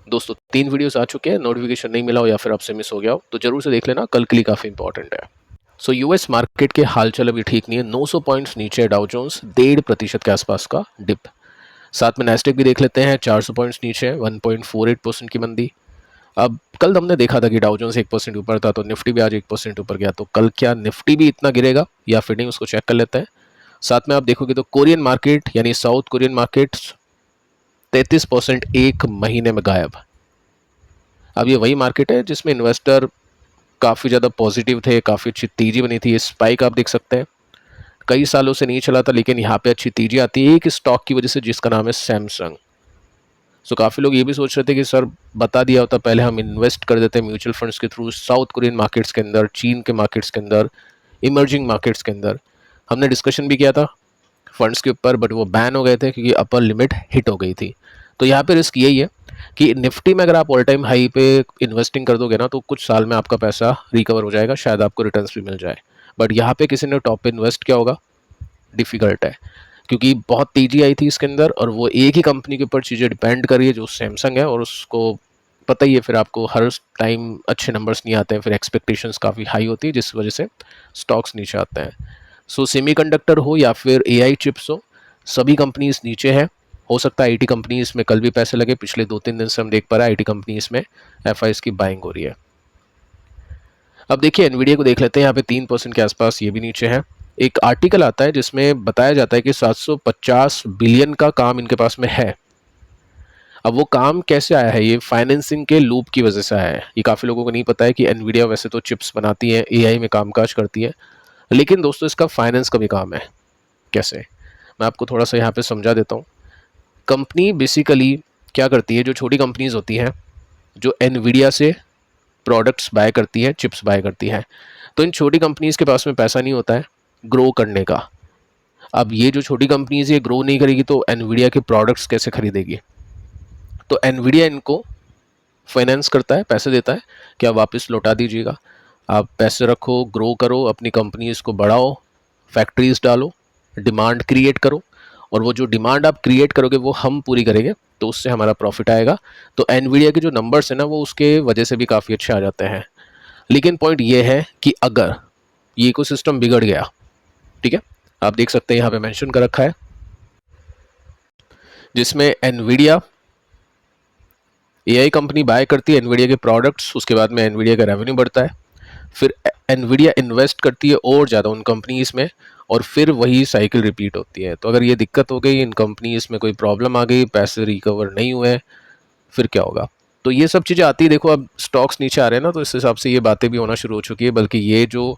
दोस्तों 3 वीडियोस आ चुके हैं, नोटिफिकेशन नहीं मिला हो या फिर आपसे मिस हो गया हो तो जरूर से देख लेना, कल के लिए काफ़ी इंपॉर्टेंट है। सो यूएस मार्केट के हालचाल अभी ठीक नहीं है, 900 पॉइंट्स नीचे है डाउ जोन्स, 1.5% के आसपास का डिप। साथ में नेस्डेक भी देख लेते हैं, 400 पॉइंट्स नीचे है, 1.48% की मंदी। अब कल हमने देखा था कि डाउ जोन्स 1% ऊपर था, तो निफ्टी भी आज 1% ऊपर गया, तो कल क्या निफ्टी भी इतना गिरेगा या फिर नहीं, उसको चेक कर लेते हैं। साथ में आप देखोगे तो कोरियन मार्केट यानी साउथ कोरियन मार्केट 33% एक महीने में गायब। अब ये वही मार्केट है जिसमें इन्वेस्टर काफ़ी ज़्यादा पॉजिटिव थे, काफ़ी अच्छी तेजी बनी थी। ये स्पाइक आप देख सकते हैं, कई सालों से नहीं चला था, लेकिन यहाँ पे अच्छी तेजी आती है एक स्टॉक की वजह से जिसका नाम है सैमसंग। सो काफ़ी लोग ये भी सोच रहे थे कि सर बता दिया होता पहले, हम इन्वेस्ट कर देते हैं म्यूचुअल फंड्स के थ्रू साउथ कोरियन मार्केट्स के अंदर, चीन के मार्केट्स के अंदर, इमर्जिंग मार्केट्स के अंदर। हमने डिस्कशन भी किया था फंड्स के ऊपर, बट वो बैन हो गए थे क्योंकि अपर लिमिट हिट हो गई थी। तो यहाँ पे रिस्क यही है कि निफ्टी में अगर आप ऑल टाइम हाई पे इन्वेस्टिंग कर दोगे ना, तो कुछ साल में आपका पैसा रिकवर हो जाएगा, शायद आपको रिटर्न्स भी मिल जाए। बट यहाँ पे किसी ने टॉप पे इन्वेस्ट किया होगा, डिफ़िकल्ट है, क्योंकि बहुत तेज़ी आई थी इसके अंदर और वो एक ही कंपनी के ऊपर चीज़ें डिपेंड कर रही है जो सैमसंग है, और उसको पता ही है फिर आपको हर टाइम अच्छे नंबर्स नहीं आते हैं, फिर एक्सपेक्टेशंस काफ़ी हाई होती है जिस वजह से स्टॉक्स नीचे आते हैं। सो सेमीकंडक्टर हो या फिर एआई चिप्स हो, सभी कंपनीज नीचे है। हो सकता है आईटी कंपनीज में कल भी पैसे लगे, पिछले 2-3 दिन से हम देख पा रहे हैं आईटी कंपनीज में एफआईएस की बाइंग हो रही है। अब देखिए एनवीडिया को देख लेते हैं, यहाँ पे 3% के आसपास ये भी नीचे है। एक आर्टिकल आता है जिसमें बताया जाता है कि 750 बिलियन का काम इनके पास में है। अब वो काम कैसे आया है, ये फाइनेंसिंग के लूप की वजह से आया है। ये काफ़ी लोगों को नहीं पता है कि एनवीडिया वैसे तो चिप्स बनाती है, एआई में कामकाज करती है, लेकिन दोस्तों इसका फाइनेंस का भी काम है। कैसे, मैं आपको थोड़ा सा यहाँ पे समझा देता हूँ। कंपनी बेसिकली क्या करती है, जो छोटी कंपनीज होती हैं जो एनवीडिया से प्रोडक्ट्स बाय करती है, चिप्स बाय करती है, तो इन छोटी कंपनीज के पास में पैसा नहीं होता है ग्रो करने का। अब ये जो छोटी कंपनीज ये ग्रो नहीं करेगी तो एनवीडिया के प्रोडक्ट्स कैसे खरीदेगी? तो एनवीडिया इनको फाइनेंस करता है, पैसे देता है कि आप वापस लौटा दीजिएगा, आप पैसे रखो, ग्रो करो, अपनी कंपनीज को बढ़ाओ, फैक्ट्रीज डालो, डिमांड क्रिएट करो, और वो जो डिमांड आप क्रिएट करोगे वो हम पूरी करेंगे, तो उससे हमारा प्रॉफिट आएगा। तो एनवीडिया के जो नंबर्स हैं ना, वो उसके वजह से भी काफ़ी अच्छे आ जाते हैं। लेकिन पॉइंट ये है कि अगर ये इकोसिस्टम बिगड़ गया, ठीक है, आप देख सकते हैं यहाँ पे मेंशन कर रखा है, जिसमें एनवीडिया एआई कंपनी बाय करती है एनवीडिया के प्रोडक्ट्स, उसके बाद में एनवीडिया का रेवेन्यू बढ़ता है, फिर एनवीडिया इन्वेस्ट करती है और ज़्यादा उन कंपनीज में, और फिर वही साइकिल रिपीट होती है। तो अगर ये दिक्कत हो गई, इन कंपनीज में कोई प्रॉब्लम आ गई, पैसे रिकवर नहीं हुए, फिर क्या होगा? तो ये सब चीज़ें आती है। देखो अब स्टॉक्स नीचे आ रहे हैं ना, तो इस हिसाब से ये बातें भी होना शुरू हो चुकी है। बल्कि ये जो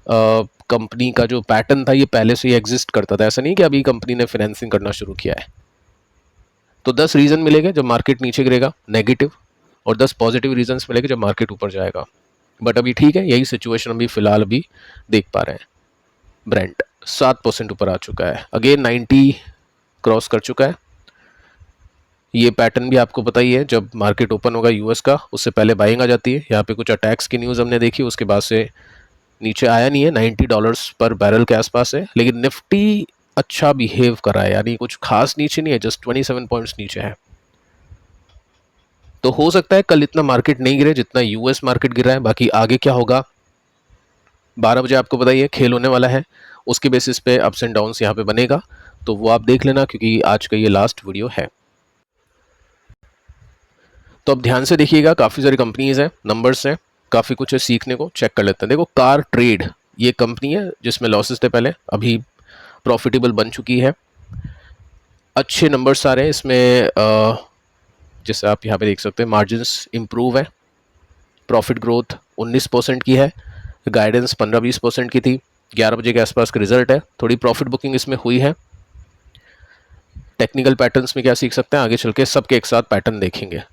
कंपनी का जो पैटर्न था ये पहले से ही एग्जिस्ट करता था, ऐसा नहीं कि अभी कंपनी ने फाइनेंसिंग करना शुरू किया है। तो 10 रीज़न मिलेंगे जब मार्केट नीचे गिरेगा नेगेटिव, और 10 पॉजिटिव रीजंस मिलेंगे जब मार्केट ऊपर जाएगा। बट अभी ठीक है, यही सिचुएशन अभी फिलहाल अभी देख पा रहे हैं। ब्रेंट 7% ऊपर आ चुका है, अगेन 90 क्रॉस कर चुका है। ये पैटर्न भी आपको पता ही है, जब मार्केट ओपन होगा यूएस का, उससे पहले बाइंग आ जाती है। यहाँ पे कुछ अटैक्स की न्यूज़ हमने देखी, उसके बाद से नीचे आया नहीं है, $90 पर बैरल के आसपास है। लेकिन निफ्टी अच्छा बिहेव कर रहा है, यानी कुछ खास नीचे नहीं है, जस्ट 27 पॉइंट्स नीचे है। तो हो सकता है कल इतना मार्केट नहीं गिरे जितना यूएस मार्केट गिर रहा है। बाकी आगे क्या होगा 12 बजे आपको पता ही है, खेल होने वाला है, उसके बेसिस पे अप्स एंड डाउन्स यहाँ पे बनेगा, तो वो आप देख लेना, क्योंकि आज का ये लास्ट वीडियो है। तो अब ध्यान से देखिएगा, काफ़ी सारी कंपनीज हैं, नंबर्स हैं, काफ़ी कुछ है सीखने को, चेक कर लेते हैं। देखो कार ट्रेड ये कंपनी है जिसमें लॉसेस थे पहले, अभी प्रॉफिटेबल बन चुकी है, अच्छे नंबर्स आ रहे हैं इसमें। जैसे आप यहाँ पे देख सकते हैं, मार्जिन्स इंप्रूव है, प्रॉफिट ग्रोथ 19% की है, गाइडेंस 15-20% की थी। 11 बजे के आसपास का रिजल्ट है, थोड़ी प्रॉफिट बुकिंग इसमें हुई है। टेक्निकल पैटर्न्स में क्या सीख सकते हैं, आगे चल के सबके एक साथ पैटर्न देखेंगे।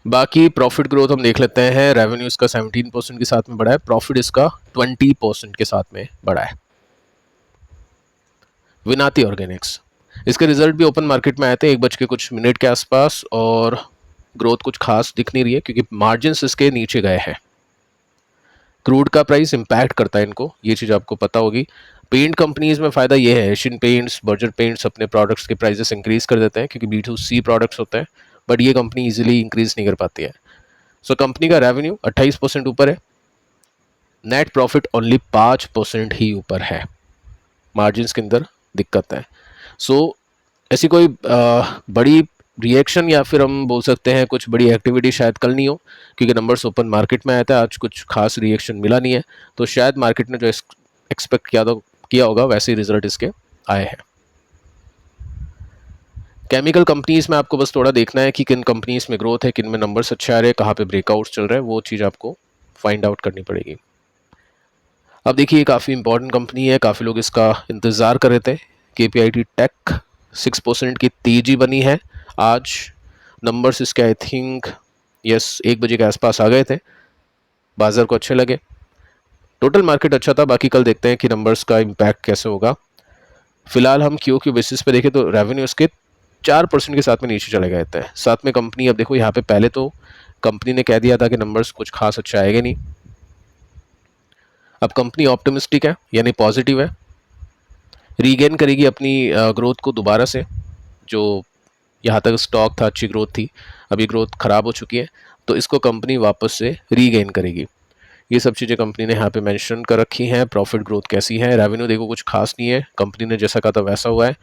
बाकी प्रॉफिट ग्रोथ हम देख लेते हैं, रेवेन्यू इसका 17% के साथ में बढ़ा है, प्रॉफिट इसका 20% के साथ में बढ़ा है। विनाती ऑर्गेनिक्स, इसके रिजल्ट भी ओपन मार्केट में आए थे 1 बज के कुछ मिनट के आसपास, और ग्रोथ कुछ खास दिख नहीं रही है क्योंकि मार्जिन्स इसके नीचे गए हैं। क्रूड का प्राइस इंपैक्ट करता है इनको, ये चीज़ आपको पता होगी। पेंट कंपनीज में फ़ायदा ये है, एशियन पेंट्स, बर्जर पेंट्स अपने प्रोडक्ट्स के प्राइसेस इंक्रीज कर देते हैं क्योंकि B2C प्रोडक्ट्स होते हैं, बट ये कंपनी इजीली इंक्रीज नहीं कर पाती है। सो कंपनी का रेवेन्यू 28% ऊपर है, नेट प्रॉफिट ओनली 5% ही ऊपर है, मार्जिन्स के अंदर दिक्कत है। सो ऐसी कोई बड़ी रिएक्शन या फिर हम बोल सकते हैं कुछ बड़ी एक्टिविटी शायद कल नहीं हो, क्योंकि नंबर्स ओपन मार्केट में आया था, आज कुछ खास रिएक्शन मिला नहीं है, तो शायद मार्केट ने जो एक्सपेक्ट किया होगा वैसे ही रिजल्ट इसके आए हैं। केमिकल कंपनीज में आपको बस थोड़ा देखना है कि किन कंपनीज में ग्रोथ है, किन में नंबर्स अच्छे आ रहे हैं, कहाँ पे ब्रेकआउट्स चल रहे हैं, वो चीज़ आपको फाइंड आउट करनी पड़ेगी। अब देखिए काफ़ी इंपॉर्टेंट कंपनी है, काफ़ी लोग इसका इंतज़ार कर रहे थे। KPIT टेक 6% की तेजी बनी है आज। नंबर्स इसके आई थिंक 1 बजे के आसपास आ गए थे, बाजार को अच्छे लगे, टोटल मार्केट अच्छा था। बाकी कल देखते हैं कि नंबर्स का इम्पैक्ट कैसे होगा। फिलहाल हम QQ बेसिस पे देखें तो रेवेन्यू इसके 4% के साथ में नीचे चले गए थे। साथ में कंपनी, अब देखो यहाँ पे पहले तो कंपनी ने कह दिया था कि नंबर्स कुछ खास अच्छा आएगा नहीं, अब कंपनी ऑप्टिमिस्टिक है यानी पॉजिटिव है, रीगेन करेगी अपनी ग्रोथ को दोबारा से। जो यहाँ तक स्टॉक था, अच्छी ग्रोथ थी, अभी ग्रोथ ख़राब हो चुकी है, तो इसको कंपनी वापस से रीगेन करेगी। ये सब चीज़ें कंपनी ने यहाँ पे मेंशन कर रखी हैं। प्रॉफिट ग्रोथ कैसी है, रेवेन्यू देखो कुछ खास नहीं है, कंपनी ने जैसा कहा था वैसा हुआ है।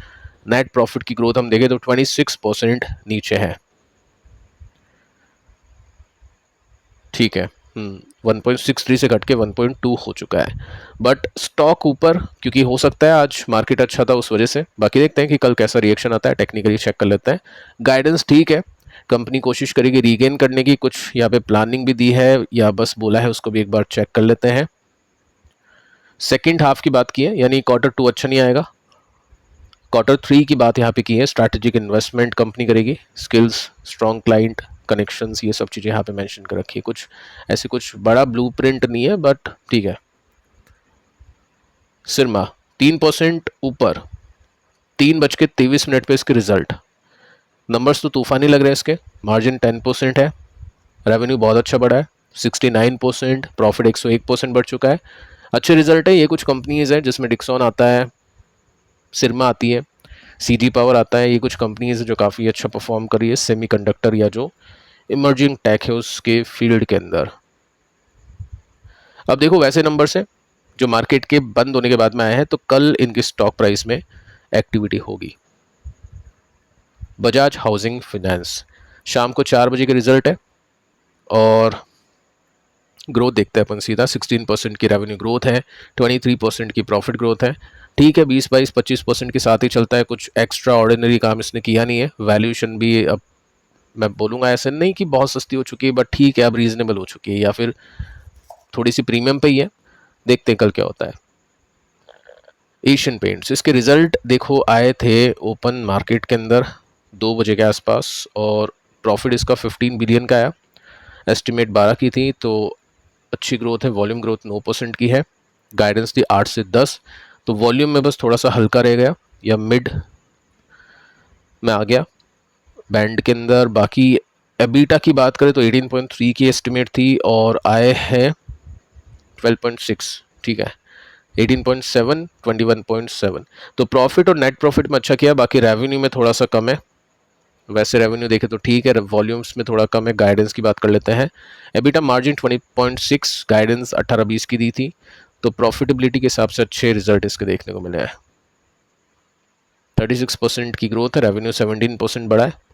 नेट प्रॉफिट की ग्रोथ हम देखें तो 26% नीचे है, ठीक है। 1.63 से घट के 1.2 हो चुका है, बट स्टॉक ऊपर, क्योंकि हो सकता है आज मार्केट अच्छा था उस वजह से। बाकी देखते हैं कि कल कैसा रिएक्शन आता है, टेक्निकली चेक कर लेते हैं। गाइडेंस ठीक है, कंपनी कोशिश करेगी रीगेन करने की, कुछ यहाँ पे प्लानिंग भी दी है या बस बोला है उसको भी एक बार चेक कर लेते हैं। सेकेंड हाफ की बात की है, यानी Q2 अच्छा नहीं आएगा। Q3 की बात यहाँ पे की है, स्ट्रैटेजिक इन्वेस्टमेंट कंपनी करेगी, स्किल्स, स्ट्रॉन्ग क्लाइंट कनेक्शंस, ये सब चीज़ें यहाँ पे मेंशन कर रखी है। कुछ ऐसे कुछ बड़ा ब्लूप्रिंट नहीं है, बट ठीक है। सिरमा 3% ऊपर, 3:23 पे इसके रिजल्ट, नंबर्स तो तूफानी लग रहे हैं इसके। मार्जिन 10% है, रेवेन्यू बहुत अच्छा बढ़ा है 69%, प्रॉफिट 101% बढ़ चुका है। अच्छे रिजल्ट है। ये कुछ कंपनीज हैं जिसमें डिक्सॉन आता है, सिरमा आती है, CG पावर आता है, ये कुछ कंपनीज जो काफ़ी अच्छा परफॉर्म कर रही है सेमीकंडक्टर या जो इमर्जिंग टेक है उसके फील्ड के अंदर। अब देखो वैसे नंबर्स हैं जो मार्केट के बंद होने के बाद में आए हैं, तो कल इनकी स्टॉक प्राइस में एक्टिविटी होगी। बजाज हाउसिंग फाइनेंस, शाम को 4 बजे के रिजल्ट है, और ग्रोथ देखते हैं अपन सीधा। 16% की रेवेन्यू ग्रोथ है, 23% की प्रॉफिट ग्रोथ है, ठीक है। 20-22-25% के साथ ही चलता है, कुछ एक्स्ट्रा ऑर्डिनरी काम इसने किया नहीं है। वैल्यूएशन भी अब मैं बोलूँगा ऐसे नहीं कि बहुत सस्ती हो चुकी है, बट ठीक है अब रीजनेबल हो चुकी है, या फिर थोड़ी सी प्रीमियम पे ही है। देखते हैं कल क्या होता है। एशियन पेंट्स, इसके रिजल्ट देखो आए थे ओपन मार्केट के अंदर 2 बजे के आसपास, और प्रॉफिट इसका 15 बिलियन का आया, एस्टिमेट 12 की थी, तो अच्छी ग्रोथ है। वॉल्यूम ग्रोथ 9% की है, गाइडेंस थी 8 से 10, तो वॉल्यूम में बस थोड़ा सा हल्का रह गया या मिड में आ गया बैंड के अंदर। बाकी एबिटा की बात करें तो 18.3 की एस्टिमेट थी और आए हैं 12.6, ठीक है। 18.7, 21.7, तो प्रॉफिट और नेट प्रॉफिट में अच्छा किया, बाकी रेवेन्यू में थोड़ा सा कम है। वैसे रेवेन्यू देखें तो ठीक है, वॉल्यूम्स में थोड़ा कम है। गाइडेंस की बात कर लेते हैं, एबिटा मार्जिन 20.6, गाइडेंस 18-20 की दी थी, तो प्रॉफिटेबिलिटी के हिसाब से अच्छे रिजल्ट इसके देखने को मिले हैं। 36% की ग्रोथ है, रेवेन्यू 17% बढ़ा है।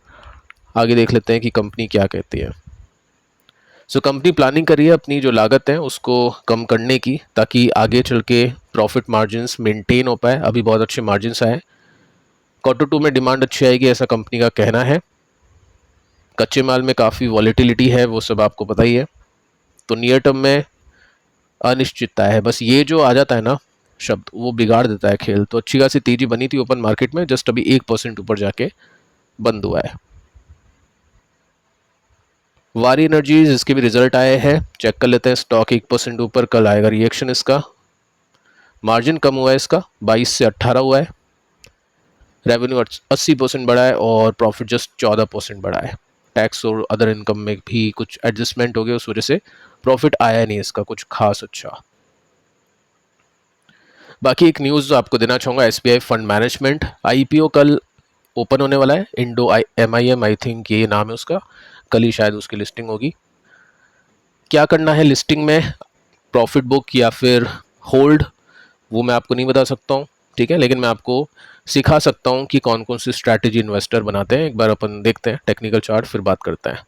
आगे देख लेते हैं कि कंपनी क्या कहती है। सो कंपनी प्लानिंग कर रही है अपनी जो लागत है उसको कम करने की, ताकि आगे चल के प्रॉफिट मार्जिन्स मेंटेन हो पाए। अभी बहुत अच्छे मार्जिन्स आए, Q2 में डिमांड अच्छी आएगी ऐसा कंपनी का कहना है। कच्चे माल में काफ़ी वॉलेटिलिटी है, वो सब आपको पता ही है, तो नियर टर्म में अनिश्चितता है। बस ये जो आ जाता है ना शब्द, वो बिगाड़ देता है खेल। तो अच्छी खासी तेजी बनी थी ओपन मार्केट में, जस्ट अभी 1% ऊपर जाके बंद हुआ है। वारी एनर्जीज, इसके भी रिजल्ट आए हैं, चेक कर लेते हैं। स्टॉक 1% ऊपर, कल आएगा रिएक्शन इसका। मार्जिन कम हुआ है इसका, 22 से 18 हुआ है। रेवेन्यू 80% बढ़ा है और प्रॉफिट जस्ट 14% बढ़ा है। टैक्स और अदर इनकम में भी कुछ एडजस्टमेंट हो गया, उस वजह से प्रॉफिट आया नहीं इसका कुछ खास अच्छा। बाकी एक न्यूज़ आपको देना चाहूँगा, SBI फंड मैनेजमेंट IPO कल ओपन होने वाला है। इंडो MIM आई थिंक ये नाम है उसका, कल ही शायद उसकी लिस्टिंग होगी। क्या करना है लिस्टिंग में, प्रॉफिट बुक या फिर होल्ड, वो मैं आपको नहीं बता सकता हूँ, ठीक है, लेकिन मैं आपको सिखा सकता हूँ कि कौन कौन सी स्ट्रैटेजी इन्वेस्टर बनाते हैं। एक बार अपन देखते हैं टेक्निकल चार्ट, फिर बात करते हैं।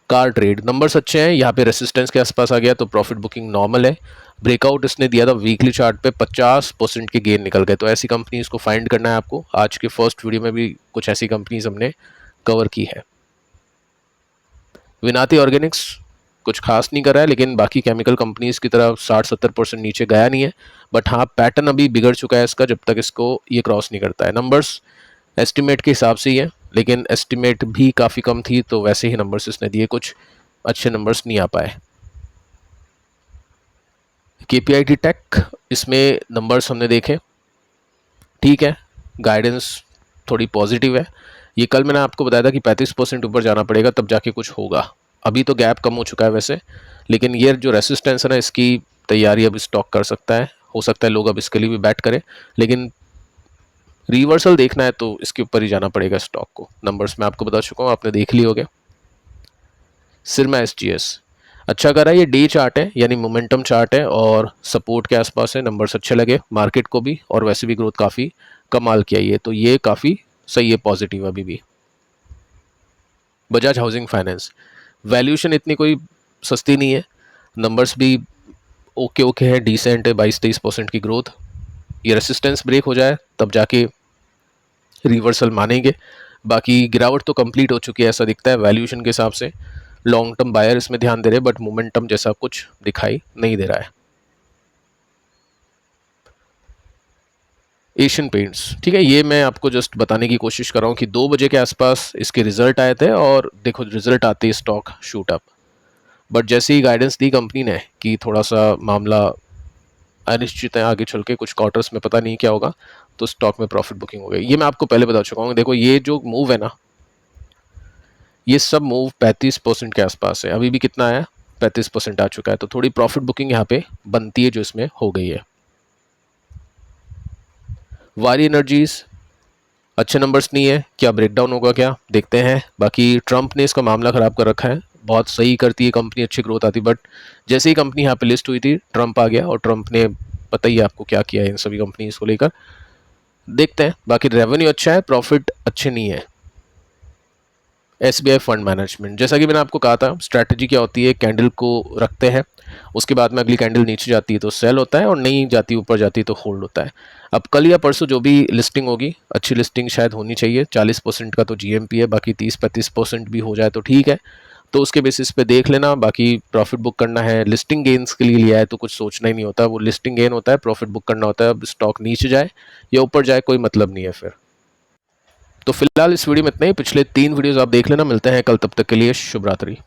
कार ट्रेड नंबर्स अच्छे हैं, यहाँ पे रेसिस्टेंस के आसपास आ गया तो प्रॉफिट बुकिंग नॉर्मल है। ब्रेकआउट इसने दिया था वीकली चार्ट पे, 50% के गेन निकल गए, तो ऐसी कंपनीज को फाइंड करना है आपको। आज के फर्स्ट वीडियो में भी कुछ ऐसी कंपनीज हमने कवर की है। विनाती ऑर्गेनिक्स कुछ खास नहीं कर रहा है, लेकिन बाकी केमिकल कंपनीज की तरह 60-70% नीचे गया नहीं है, बट हाँ पैटर्न अभी बिगड़ चुका है इसका, जब तक इसको ये क्रॉस नहीं करता है। नंबर्स एस्टिमेट के हिसाब से ही है, लेकिन एस्टिमेट भी काफ़ी कम थी, तो वैसे ही नंबर्स इसने दिए, कुछ अच्छे नंबर्स नहीं आ पाए। KPIT टेक, इसमें नंबर्स हमने देखे, ठीक है, गाइडेंस थोड़ी पॉजिटिव है। ये कल मैंने आपको बताया था कि 35% ऊपर जाना पड़ेगा तब जाके कुछ होगा। अभी तो गैप कम हो चुका है वैसे, लेकिन ये जो रेसिस्टेंस है ना, इसकी तैयारी अब स्टॉक कर सकता है। हो सकता है लोग अब इसके लिए भी बैट करें, लेकिन रिवर्सल देखना है तो इसके ऊपर ही जाना पड़ेगा स्टॉक को। नंबर्स मैं आपको बता चुका हूँ, आपने देख लिए होंगे। सिरमा SGS अच्छा कर रहा है, ये डे चार्ट है यानी मोमेंटम चार्ट है और सपोर्ट के आसपास है। नंबर्स अच्छे लगे मार्केट को भी, और वैसे भी ग्रोथ काफ़ी कमाल किया ये, तो ये काफ़ी सही है, पॉजिटिव अभी भी। बजाज हाउसिंग फाइनेंस, वैल्यूएशन इतनी कोई सस्ती नहीं है, नंबर्स भी ओके ओके है, डिसेंट है, 22-23% की ग्रोथ। ये रेसिस्टेंस ब्रेक हो जाए तब जाके रिवर्सल मानेंगे, बाकी गिरावट तो कंप्लीट हो चुकी है ऐसा दिखता है वैल्यूएशन के हिसाब से। लॉन्ग टर्म बायर इसमें ध्यान दे रहे हैं, बट मोमेंटम जैसा कुछ दिखाई नहीं दे रहा है। एशियन पेंट्स, ठीक है, ये मैं आपको जस्ट बताने की कोशिश कर रहा हूँ कि 2 बजे के आसपास इसके रिजल्ट आए थे, और देखो रिजल्ट आते ही स्टॉक शूट अप, बट जैसे ही गाइडेंस दी कंपनी ने कि थोड़ा सा मामला अनिश्चित है, आगे चल के कुछ क्वार्टर्स में पता नहीं क्या होगा, तो स्टॉक में प्रॉफिट बुकिंग हो गई। ये मैं आपको पहले बता चुका हूँ। देखो ये जो मूव है ना, ये सब मूव 35% के आसपास है, अभी भी कितना आया, 35% आ चुका है, तो थोड़ी प्रॉफिट बुकिंग यहाँ पे बनती है जो इसमें हो गई है। वारी एनर्जीज अच्छे नंबर्स नहीं है, क्या ब्रेकडाउन होगा क्या देखते हैं। बाकी ट्रंप ने इसका मामला ख़राब कर रखा है, बहुत सही करती है कंपनी, अच्छी ग्रोथ आती, बट जैसे ही कंपनी यहाँ पे लिस्ट हुई थी ट्रंप आ गया, और ट्रंप ने पता ही है आपको क्या किया है इन सभी कंपनीज को लेकर। देखते हैं, बाकी रेवेन्यू अच्छा है, प्रॉफिट अच्छे नहीं है। SBI फंड मैनेजमेंट, जैसा कि मैंने आपको कहा था स्ट्रैटेजी क्या होती है, कैंडल को रखते हैं, उसके बाद में अगली कैंडल नीचे जाती है तो सेल होता है, और नहीं जाती ऊपर जाती है तो होल्ड होता है। अब कल या परसों जो भी लिस्टिंग होगी, अच्छी लिस्टिंग शायद होनी चाहिए, 40% का तो GMP है, बाकी 30-35% भी हो जाए तो ठीक है, तो उसके बेसिस पे देख लेना। बाकी प्रॉफिट बुक करना है, लिस्टिंग गेन्स के लिए लिया है तो कुछ सोचना ही नहीं होता, वो लिस्टिंग गेन होता है, प्रॉफिट बुक करना होता है। अब स्टॉक नीचे जाए या ऊपर जाए कोई मतलब नहीं है फिर। तो फिलहाल इस वीडियो में इतना ही, पिछले 3 वीडियोस आप देख लेना, मिलते हैं कल, तब तक के लिए शुभ रात्रि।